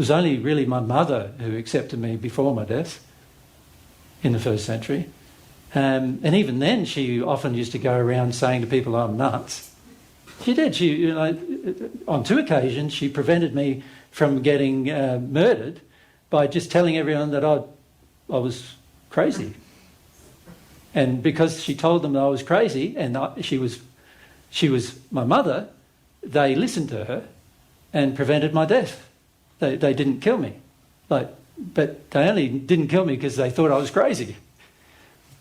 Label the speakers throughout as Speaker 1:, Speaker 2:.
Speaker 1: was only really my mother who accepted me before my death in the first century. And even then, she often used to go around saying to people, I'm nuts. She did. She, on 2 occasions, she prevented me from getting murdered by just telling everyone that I was crazy. And because she told them that I was crazy, and she was my mother, they listened to her and prevented my death. They didn't kill me. But they only didn't kill me because they thought I was crazy.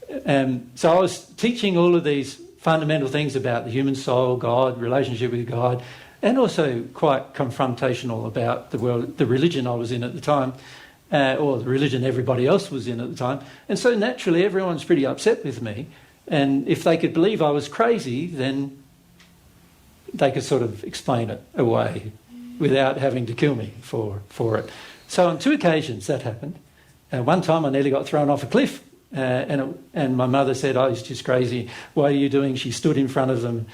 Speaker 1: So I was teaching all of these fundamental things about the human soul, God, relationship with God, and also quite confrontational about the world, the religion I was in at the time, or the religion everybody else was in at the time. And so naturally everyone's pretty upset with me. And if they could believe I was crazy, then they could sort of explain it away without having to kill me for it. So on 2 occasions that happened. One time I nearly got thrown off a cliff, and my mother said, oh, he's just crazy. What are you doing? She stood in front of them.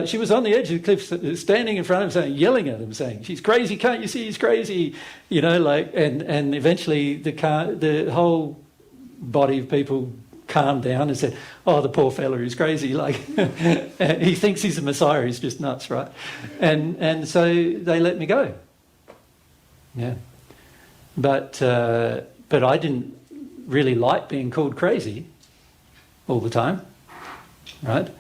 Speaker 1: She was on the edge of the cliff, standing in front of them, yelling at them, saying, she's crazy, can't you see he's crazy? And eventually the whole body of people calmed down and said, oh, the poor fella is crazy, he thinks he's a messiah, he's just nuts, right? And so they let me go. Yeah. But I didn't really like being called crazy all the time, right?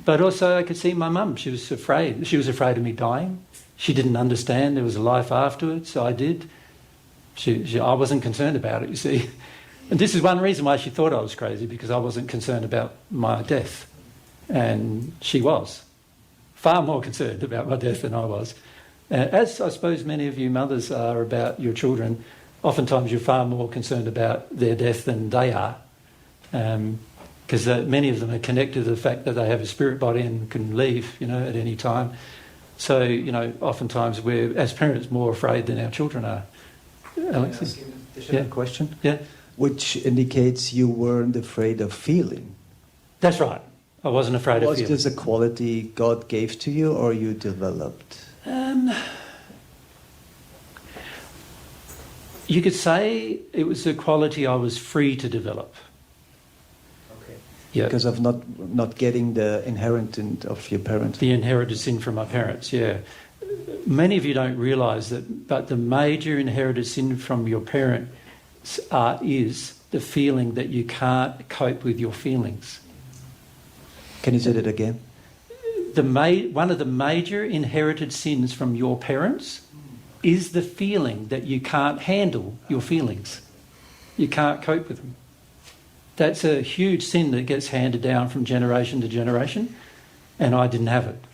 Speaker 1: But also I could see my mum, she was afraid. She was afraid of me dying. She didn't understand there was a life afterwards. I did. I wasn't concerned about it, you see. And this is one reason why she thought I was crazy, because I wasn't concerned about my death. And she was far more concerned about my death than I was. As I suppose many of you mothers are about your children, oftentimes you're far more concerned about their death than they are. Because many of them are connected to the fact that they have a spirit body and can leave, at any time. So, oftentimes we're, as parents, more afraid than our children are. Alex?
Speaker 2: Yeah. Question?
Speaker 1: Yeah.
Speaker 2: Which indicates you weren't afraid of feeling.
Speaker 1: That's right. I wasn't afraid of feeling.
Speaker 2: Was this a quality God gave to you or you developed?
Speaker 1: You could say it was a quality I was free to develop.
Speaker 2: Okay.
Speaker 1: Yeah.
Speaker 2: Because of not getting the inheritance of your parents.
Speaker 1: The inherited sin from my parents, yeah. Many of you don't realise that, but the major inherited sin from your parent is the feeling that you can't cope with your feelings.
Speaker 2: Can you say that again?
Speaker 1: One of the major inherited sins from your parents is the feeling that you can't handle your feelings. You can't cope with them. That's a huge sin that gets handed down from generation to generation, and I didn't have it.